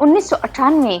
1998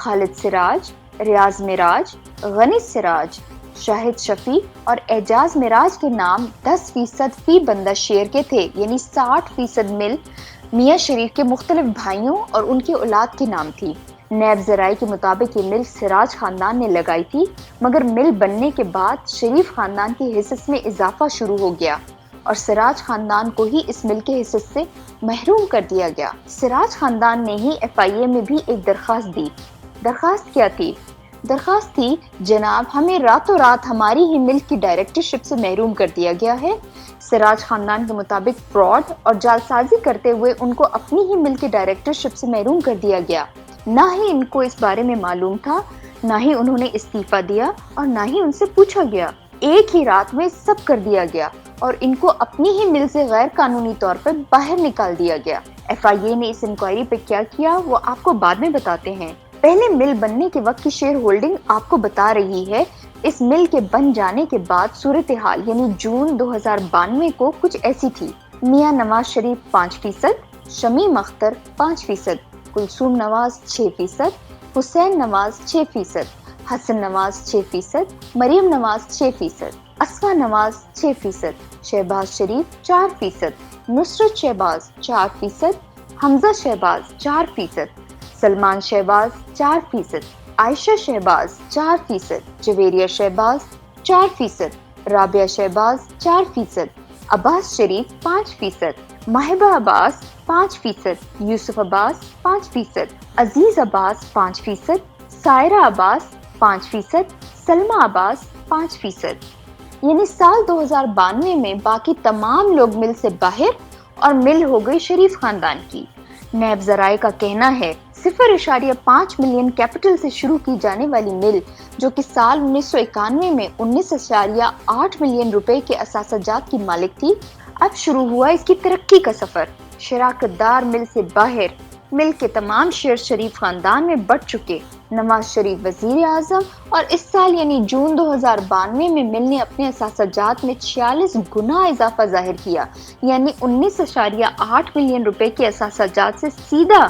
خالد سراج، ریاض معراج، غنی سراج، شاہد شفیع اور اعجاز معراج کے نام 10% فی بندہ شیئر کے تھے، یعنی 60% مل میاں شریف کے مختلف بھائیوں اور ان کی اولاد کے نام تھی۔ نیب ذرائع کے مطابق یہ مل سراج خاندان نے لگائی تھی، مگر مل بننے کے بعد شریف خاندان کی حصص میں اضافہ شروع ہو گیا اور سراج خاندان کو ہی اس مل کے حصص سے محروم کر دیا گیا۔ سراج خاندان نے ہی FIA میں بھی ایک درخواست دی۔ درخواست کیا تھی؟ درخواست تھی، جناب ہمیں راتوں رات ہماری ہی ملک کی ڈائریکٹرشپ سے محروم کر دیا گیا ہے۔ سراج خاندان کے مطابق فراڈ اور جعلسازی کرتے ہوئے ان کو اپنی ہی ملک کی ڈائریکٹرشپ سے محروم کر دیا گیا۔ نہ ہی ان کو اس بارے میں معلوم تھا، نہ ہی انہوں نے استعفیٰ دیا اور نہ ہی ان سے پوچھا گیا۔ ایک ہی رات میں سب کر دیا گیا اور ان کو اپنی ہی مل سے غیر قانونی طور پر باہر نکال دیا گیا۔ FIA نے اس انکوائری پہ کیا کیا وہ آپ کو بعد میں بتاتے ہیں۔ پہلے مل بننے کے وقت کی شیئر ہولڈنگ آپ کو بتا رہی ہے۔ اس مل کے بن جانے کے بعد صورتحال یعنی جون 2092 کو کچھ ایسی تھی۔ میاں نواز شریف 5%، شمیم اختر 5%، کلثوم نواز 6%، حسین نواز 6%، حسن نواز 6%، مریم نواز 6%، اسما نواز 6%، شہباز شریف 4%، نصرت شہباز 4%، حمزہ شہباز 4%، سلمان شہباز 4%، عائشہ شہباز 4%، جویریہ شہباز 4%، رابعہ شہباز 4%، عباس شریف 5%، ماہبہ عباس 5%، یوسف عباس 5%، عزیز عباس 5%، سائرہ عباس 5%، سلمہ عباس 5%۔ یعنی سال 2092 میں باقی تمام لوگ مل سے باہر اور مل ہو گئی شریف خاندان کی۔ نیب ذرائع کا کہنا ہے 0.5 ملین کیپٹل سے شروع کی جانے والی مل، جو کہ سال 1991 میں 19.8 ملین روپے کے اثاثہ جات کی مالک تھی، اب شروع ہوا اس کی ترقی کا سفر۔ شراکت دار مل سے باہر، مل کے تمام شیئر شریف خاندان میں بٹ چکے۔ نواز شریف وزیر اعظم اور اس سال یعنی جون 2092 میں مل نے اپنے اثاثہ جات میں 46 گنا اضافہ ظاہر کیا، یعنی 19.8 ملین روپے کے اثاثہ جات سے سیدھا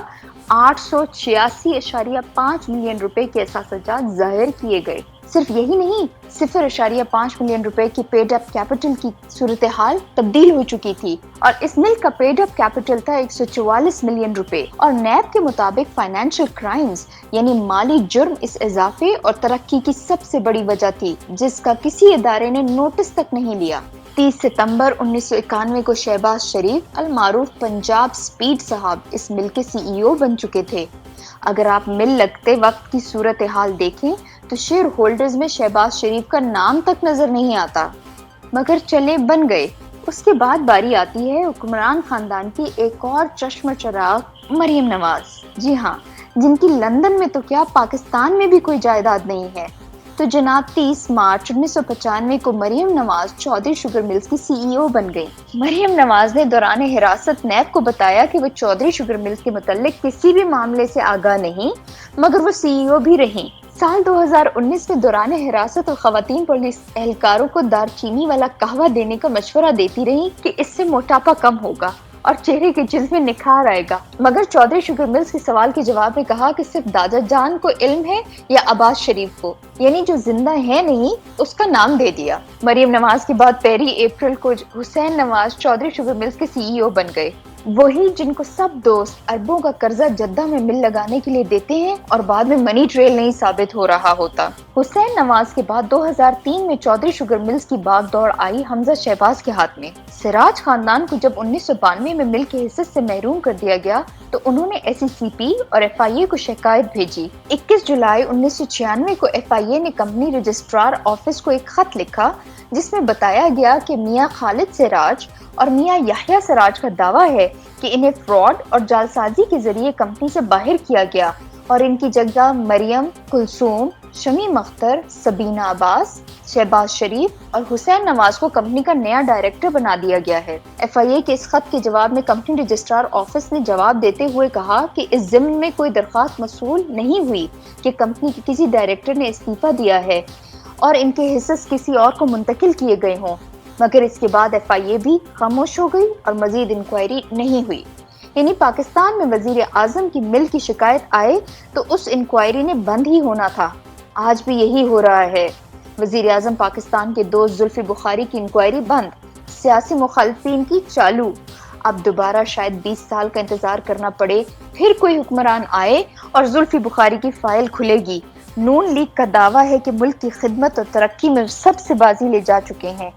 886.5 ملین روپے کے اثاثہ جات ظاہر کیے گئے۔ صرف یہی نہیں، 0.5 ملین روپے کی پیڈ اپ کیپٹل کی صورتحال تبدیل ہو چکی تھی اور اس ملک کا پیڈ اپ کیپٹل تھا 144 ملین روپے، اور نیب کے مطابق فائنینشل کرائمز یعنی مالی جرم اس اضافے اور ترقی کی سب سے بڑی وجہ تھی، جس کا کسی ادارے نے نوٹس تک نہیں لیا۔ 30 ستمبر 1991 کو شہباز شریف المعروف پنجاب سپیڈ صاحب اس مل کے CEO بن چکے تھے۔ اگر آپ مل لگتے وقت کی صورتحال دیکھیں تو شیئر ہولڈرز میں شہباز شریف کا نام تک نظر نہیں آتا، مگر چلے بن گئے۔ اس کے بعد باری آتی ہے حکمران خاندان کی ایک اور چشم چراغ مریم نواز، جی ہاں، جن کی لندن میں تو کیا پاکستان میں بھی کوئی جائیداد نہیں ہے۔ تو جناب 30 مارچ 1995 کو مریم نواز چودھری شوگر ملز کی CEO بن گئی۔ مریم نواز نے دوران حراست نیب کو بتایا کہ وہ چودھری شوگر ملز کے متعلق کسی بھی معاملے سے آگاہ نہیں، مگر وہ CEO بھی رہیں۔ سال 2019 میں دوران حراست اور خواتین پولیس اہلکاروں کو دار چینی والا قہوہ دینے کا مشورہ دیتی رہی کہ اس سے موٹاپا کم ہوگا اور چہرے کے جلد میں نکھار آئے گا، مگر چودھری شوگر ملز کے سوال کے جواب میں کہا کہ صرف دادا جان کو علم ہے یا عباس شریف کو، یعنی جو زندہ ہے نہیں اس کا نام دے دیا۔ مریم نواز کے بعد 1 اپریل کو حسین نواز چودھری شوگر ملز کے CEO بن گئے، وہی جن کو سب دوست اربوں کا قرضہ جدہ میں مل لگانے کے لیے دیتے ہیں اور بعد میں منی ٹریل نہیں ثابت ہو رہا ہوتا۔ حسین نواز کے بعد 2003 میں چودھری شوگر ملز کی باغ دوڑ آئی حمزہ شہباز کے ہاتھ میں۔ سراج خاندان کو جب 1992 میں مل کے حصص سے محروم کر دیا گیا تو انہوں نے SECP اور FIA کو شکایت بھیجی۔ 21 جولائی 1996 کو FIA نے کمپنی رجسٹرار آفس کو ایک خط لکھا جس میں بتایا گیا کہ میاں خالد سراج اور میاں یحییٰ سراج کا دعویٰ ہے کہ انہیں فراڈ اور جعلسازی کے ذریعے کمپنی سے باہر کیا گیا اور ان کی جگہ مریم، کلثوم، شمیم اختر، سبینہ عباس، شہباز شریف اور حسین نواز کو کمپنی کا نیا ڈائریکٹر بنا دیا گیا ہے۔ FIA کے اس خط کے جواب میں کمپنی رجسٹرار آفس نے جواب دیتے ہوئے کہا کہ اس ضمن میں کوئی درخواست موصول نہیں ہوئی کہ کمپنی کے کسی ڈائریکٹر نے استعفیٰ دیا ہے اور ان کے حصص کسی اور کو منتقل کیے گئے ہوں، مگر اس کے بعد FIA بھی خاموش ہو گئی اور مزید انکوائری نہیں ہوئی۔ یعنی پاکستان میں وزیر اعظم کی مل کی شکایت آئے تو اس انکوائری نے بند ہی ہونا تھا۔ آج بھی یہی ہو رہا ہے۔ وزیر اعظم پاکستان کے دوست زلفی بخاری کی انکوائری بند، سیاسی مخالفین کی چالو۔ اب دوبارہ شاید 20 سال کا انتظار کرنا پڑے، پھر کوئی حکمران آئے اور زلفی بخاری کی فائل کھلے گی۔ نون لیگ کا دعویٰ ہے کہ ملک کی خدمت اور ترقی میں سب سے بازی لے جا چکے ہیں۔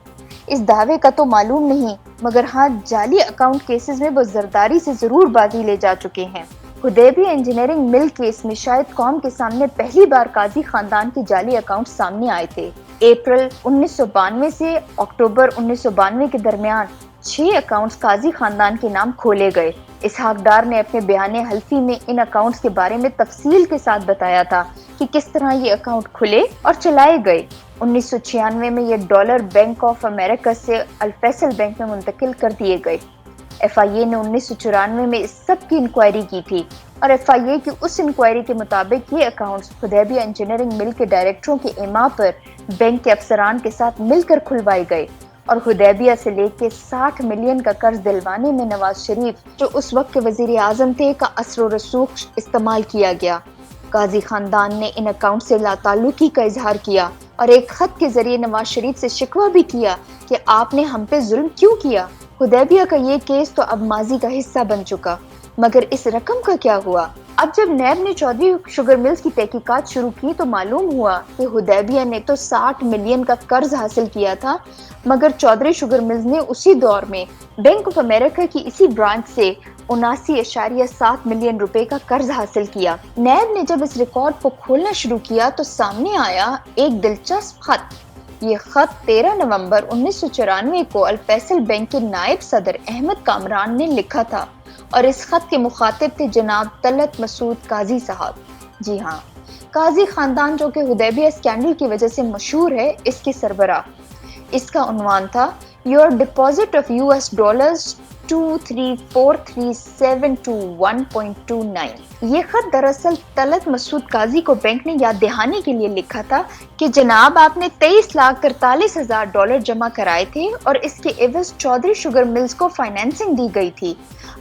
اس دعوے کا تو معلوم نہیں، مگر ہاں جعلی اکاؤنٹ کیسز میں وہ زرداری سے ضرور بازی لے جا چکے ہیں۔ حدیبیہ انجینئرنگ مل کیس میں شاید قوم کے سامنے پہلی بار قاضی خاندان کے جعلی اکاؤنٹ سامنے آئے تھے۔ اپریل 1992 سے اکتوبر 1992 کے درمیان 6 اکاؤنٹس قاضی خاندان کے نام کھولے گئے۔ اسحاق ڈار نے اپنے بیان حلفی میں ان اکاؤنٹس کے بارے میں تفصیل کے ساتھ بتایا تھا کہ کس طرح یہ اکاؤنٹ کھلے اور چلائے گئے۔ 1996 میں یہ ڈالر بینک آف امریکہ سے الفیصل بینک میں منتقل کر دیے گئے۔ ایف آئی اے نے 1994 میں اس سب کی انکوائری کی تھی اور ایف آئی اے کی اس انکوائری کے مطابق یہ اکاؤنٹس حدیبیہ انجینئرنگ مل کے ڈائریکٹروں کے ایما پر بینک کے افسران کے ساتھ مل کر کھلوائے گئے اور حدیبیہ سے لے کے 60 ملین کا قرض دلوانے میں نواز شریف جو اس وقت کے وزیر اعظم تھے کا اثر و رسوخ استعمال کیا گیا۔ قاضی خاندان نے ان اکاؤنٹ سے لا تعلقی کا اظہار کیا اور ایک خط کے ذریعے نواز شریف سے شکوہ بھی کیا کہ آپ نے ہم پہ ظلم کیوں کیا۔ حدیبیہ کا یہ کیس تو اب ماضی کا حصہ بن چکا، مگر اس رقم کا کیا ہوا؟ اب جب نیب نے چودھری شوگر ملز کی تحقیقات شروع کی تو معلوم ہوا کہ حدیبیہ نے تو 60 ملین کا قرض حاصل کیا تھا، مگر چودھری شوگر ملز نے اسی دور میں بینک آف امریکہ کی اسی برانچ سے 79.7 ملین روپے کا قرض حاصل کیا۔ نیب نے جب اس ریکارڈ کو کھولنا شروع کیا تو سامنے آیا ایک دلچسپ خط۔ یہ خط 13 نومبر 1994 کو الفیصل بینک کے نائب صدر احمد کامران نے لکھا تھا اور اس خط کے مخاطب تھے جناب طلعت مسعود قاضی صاحب۔ جی ہاں، قاضی خاندان جو کہ حدیبیہ اسکینڈل کی وجہ سے مشہور ہے، اس کے سربراہ۔ اس کا عنوان تھا Your deposit of US dollars 2343721.29۔ یہ خط دراصل طلعت مسعود قاضی کو بینک نے یاد دہانی کے لیے لکھا تھا کہ جناب آپ نے 23,43,000 ڈالر جمع کرائے تھے اور اس کے عوض چودھری شوگر ملز کو فائنینسنگ دی گئی تھی۔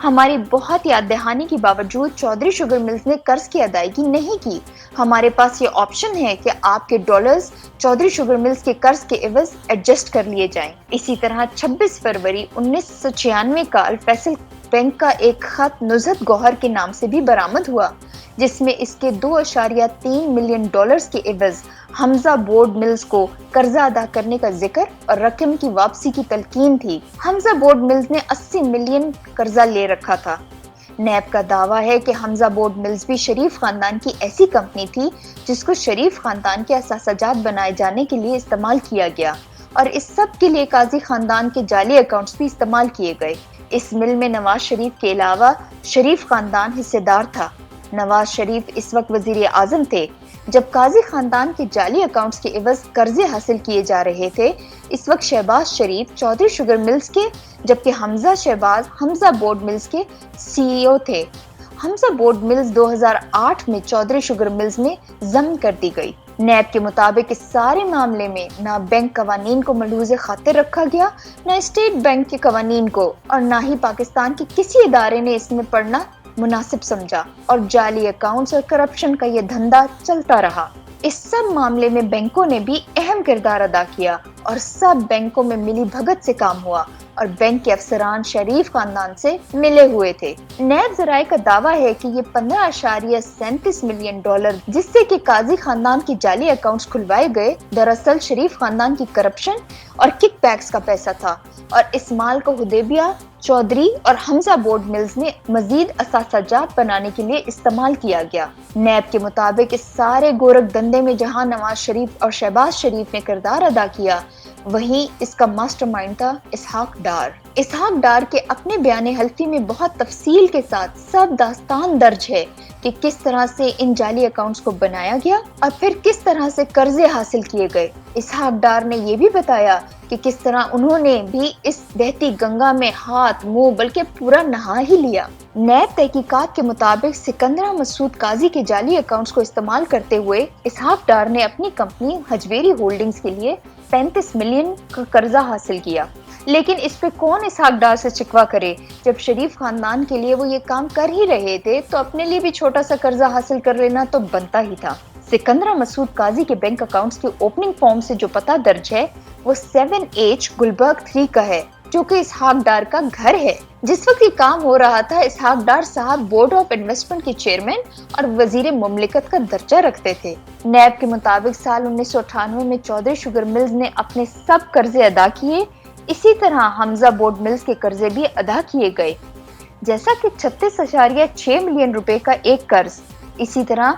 ہماری بہت یاد دہانی کے باوجود چودھری شوگر ملز نے قرض کی ادائیگی نہیں کی۔ ہمارے پاس یہ آپشن ہے کہ آپ کے ڈالرز چودھری شوگر ملز کے قرض کے عوض ایڈجسٹ کر لیے جائیں۔ اسی طرح 26 فروری 1996 کا الفیصل بینک کا ایک خط نزہت گوہر کے نام سے بھی برآمد ہوا، جس میں اس کے 2.3 ملین ڈالرز کے عوض حمزہ بورڈ ملز کو قرضہ ادا کرنے کا ذکر اور رقم کی واپسی کی تلقین تھی۔ حمزہ بورڈ ملز نے 80 ملین قرضہ لے رکھا تھا۔ نیب کا دعویٰ ہے کہ حمزہ بورڈ ملز بھی شریف خاندان کی ایسی کمپنی تھی جس کو شریف خاندان کے اثاثہ جات بنائے جانے کے لیے استعمال کیا گیا اور اس سب کے لیے قاضی خاندان کے جعلی اکاؤنٹس بھی استعمال کیے گئے۔ اس مل میں نواز شریف کے علاوہ شریف خاندان حصے دار تھا۔ نواز شریف اس وقت وزیر اعظم تھے جب قاضی خاندان کے جعلی اکاؤنٹس کے عوض قرضے حاصل کیے جا رہے تھے۔ اس وقت شہباز شریف چودھری شوگر ملز کے جبکہ حمزہ شہباز حمزہ بورڈ ملز کے سی ای او تھے۔ حمزہ بورڈ ملز 2008 میں چودھری شوگر ملز میں ضم کر دی گئی۔ نیب کے مطابق اس سارے معاملے میں نہ بینک قوانین کو ملحوظ خاطر رکھا گیا، نہ اسٹیٹ بینک کے قوانین کو، اور نہ ہی پاکستان کے کسی ادارے نے اس میں پڑھنا مناسب سمجھا، اور جعلی اکاؤنٹس اور کرپشن کا یہ دھندا چلتا رہا۔ اس سب معاملے میں بینکوں نے بھی اہم کردار ادا کیا اور سب بینکوں میں ملی بھگت سے کام ہوا اور بینک کے افسران شریف خاندان سے ملے ہوئے تھے۔ نیب ذرائع کا دعویٰ ہے کہ یہ 15.37 ملین ڈالر جس سے کہ قاضی خاندان کی جعلی اکاؤنٹس کھلوائے گئے، دراصل شریف خاندان کی کرپشن اور کک بیکس کا پیسہ تھا، اور اس مال کو حدیبیہ، چودھری اور حمزہ بورڈ ملز نے مزید اثاثہ جات بنانے کے لیے استعمال کیا گیا۔ نیب کے مطابق اس سارے گورکھ دندے میں جہاں نواز شریف اور شہباز شریف نے کردار ادا کیا، وہیں اس کا ماسٹر مائنڈ تھا اسحاق ڈار۔ اسحاق ڈار کے اپنے بیان حلفی میں بہت تفصیل کے ساتھ سب داستان درج ہے کہ کس طرح سے ان جعلی اکاؤنٹس کو بنایا گیا اور پھر کس طرح سے قرضے حاصل کیے گئے۔ اسحاق ڈار نے یہ بھی بتایا کہ کس طرح انہوں نے بھی اس بہتی گنگا میں ہاتھ منہ بلکہ پورا نہا ہی لیا۔ نیب تحقیقات کے مطابق سکندرہ مسعود قاضی کے جعلی اکاؤنٹس کو استعمال کرتے ہوئے اسحاق ڈار نے اپنی کمپنی حجویری ہولڈنگز کے لیے 35 ملین کا قرضہ حاصل کیا۔ لیکن اس پہ کون اسحاق ڈار سے شکوہ کرے؟ جب شریف خاندان کے لیے وہ یہ کام کر ہی رہے تھے تو اپنے لیے بھی چھوٹا سا قرضہ حاصل کر لینا تو بنتا ہی تھا۔ سکندرہ مسعود قاضی کے بینک اکاؤنٹس کے اوپننگ فارم سے جو پتہ درج ہے وہ 7H گلبرگ 3 کا ہے، جو کہ اسحاق ڈار کا گھر ہے۔ جس وقت یہ کام ہو رہا تھا، اسحاق ڈار صاحب بورڈ آف انویسٹمنٹ کے چیئرمین اور وزیر مملکت کا درجہ رکھتے تھے۔ نیب کے مطابق سال 1998 میں چودھری شوگر ملز نے اپنے سب قرضے ادا کیے، اسی طرح حمزہ بورڈ ملز کے قرضے بھی ادا کیے گئے، جیسا کہ 36.6 ملین روپے کا ایک قرض۔ اسی طرح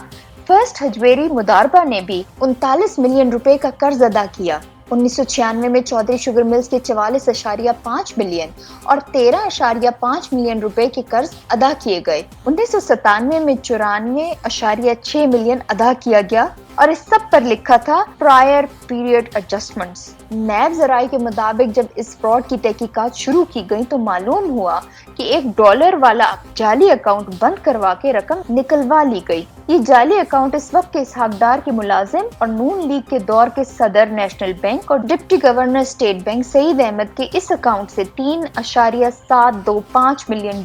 فرسٹ ہجویری مداربہ نے بھی 39 ملین روپے کا قرض ادا کیا۔ 1996 میں چودھری شوگر ملز کے 44.5 ملین اور 13.5 ملین روپے کے قرض ادا کیے گئے۔ 1997 میں 94.6 ملین ادا کیا گیا اور اس سب پر لکھا تھا پرائر پیریڈ ایڈجسٹمنٹس۔ نیب ذرائع کے مطابق جب اس فراڈ کی تحقیقات شروع کی گئی تو معلوم ہوا کہ $1 والا جعلی اکاؤنٹ بند کروا کے رقم نکلوا لی گئی۔ یہ جعلی اکاؤنٹ اس وقت کے اسحاق ڈار کے ملازم اور نون لیگ کے دور کے صدر نیشنل بینک اور ڈپٹی گورنر اسٹیٹ بینک سعید احمد کے اس اکاؤنٹ سے $3.725 ملین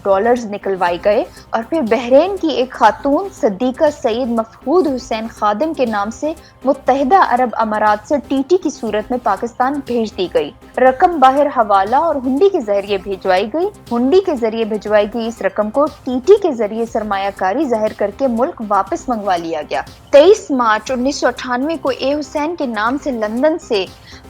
نکلوائے گئے اور پھر بحرین کی ایک خاتون صدیقہ سعید مفقود حسین خادم کے نام سے متحدہ عرب امارات سے TT کی صورت میں پاکستان بھیج دی گئی۔ رقم باہر حوالہ اور ہنڈی کے ذریعے بھیجوائی گئی۔ ہنڈی کے ذریعے بھیجوائی گئی اس رقم کو TT کے ذریعے سرمایہ کاری ظاہر کر کے ملک واپس منگوا لیا گیا۔ 23 مارچ 1998 کو اے حسین کے نام سے لندن سے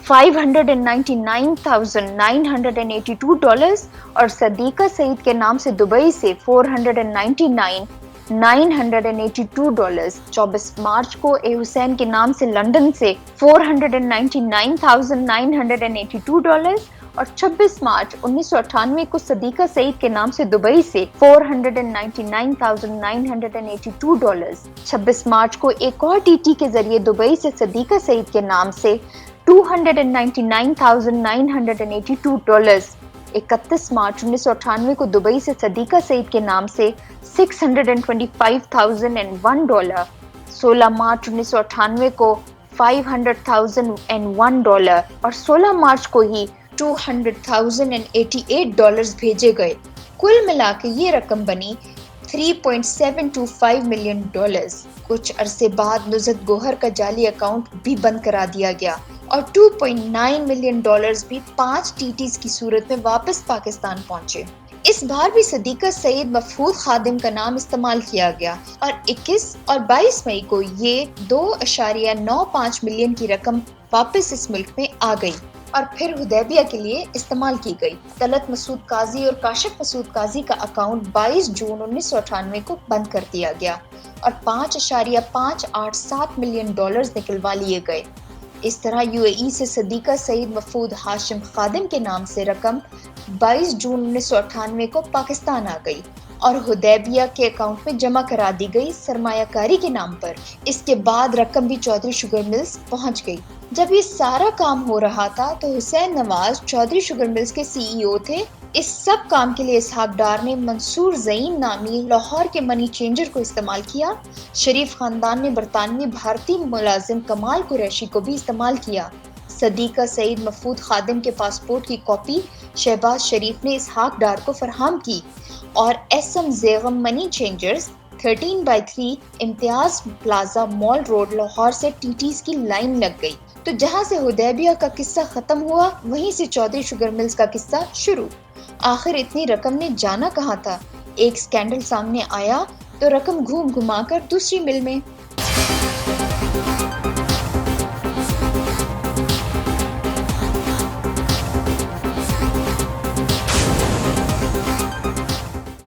$599,982 اور صدیقہ سعید کے نام سے دبئی سے $499,982۔ 24 مارچ کو اے حسین کے نام سے لندن سے $499,982 اور 26 مارچ 1998 کو صدیقہ سعید کے نام سے دبئی سے $499,982۔ 26 مارچ کو ایک اور TT کے ذریعے دبئی سے صدیقہ سعید کے نام سے $299,982۔ 31 مارچ 1998 کو دبئی سے صدیقہ سعید کے نام سے $625,001۔ 16 مارچ 1998 کو $500,001 اور 16 مارچ کو ہی $200,088 بھیجے گئے۔ کل ملا کے یہ رقم بنی $3.725 ملین۔ کچھ عرصے بعد نزہت گوہر کا جعلی اکاؤنٹ بھی بند کرا دیا گیا اور $2.9 ملین بھی 5 TTs کی صورت میں واپس پاکستان پہنچے۔ اس بار بھی صدیقہ سعید مفقود خادم کا نام استعمال کیا گیا اور 21 اور 22 مئی کو یہ $2.95 ملین کی رقم واپس اس ملک میں آ گئی اور پھر حدیبیہ کے لیے استعمال کی گئی۔ طلعت مسعود قاضی اور کاشف مسعود قاضی کا اکاؤنٹ 22 جون 1998 کو بند کر دیا گیا اور $5.587 ملین نکلوا لیے گئے۔ اس طرح UAE سے صدیقہ سعید مفقود ہاشم خادم کے نام سے رقم 22 جون 1998 کو پاکستان آ گئی اور حدیبیہ کے اکاؤنٹ میں جمع کرا دی گئی سرمایہ کاری کے نام پر۔ اس کے بعد رقم بھی چودھری شوگر ملز پہنچ گئی۔ جب یہ سارا کام ہو رہا تھا تو حسین نواز چودھری شوگر ملز کے CEO تھے۔ اس سب کام کے لیے اسحاق ڈار نے منصور زعیم نامی لاہور کے منی چینجر کو استعمال کیا۔ شریف خاندان نے برطانوی بھارتی ملازم کمال قریشی کو بھی استعمال کیا۔ صدیقہ سعید مفقود خادم کے پاسپورٹ کی کاپی شہباز شریف نے اسحاق ڈار کو فراہم کی اور SM زیغم منی چینجرز 13/3 امتیاز پلازا مال روڈ لاہور سے TTs کی لائن لگ گئی۔ تو جہاں سے حدیبیہ کا قصہ ختم ہوا وہیں سے چودھری شوگر ملز کا قصہ شروع۔ آخر اتنی رقم نے جانا کہاں تھا؟ ایک سکینڈل سامنے آیا تو رقم گھوم گھما کر دوسری مل میں۔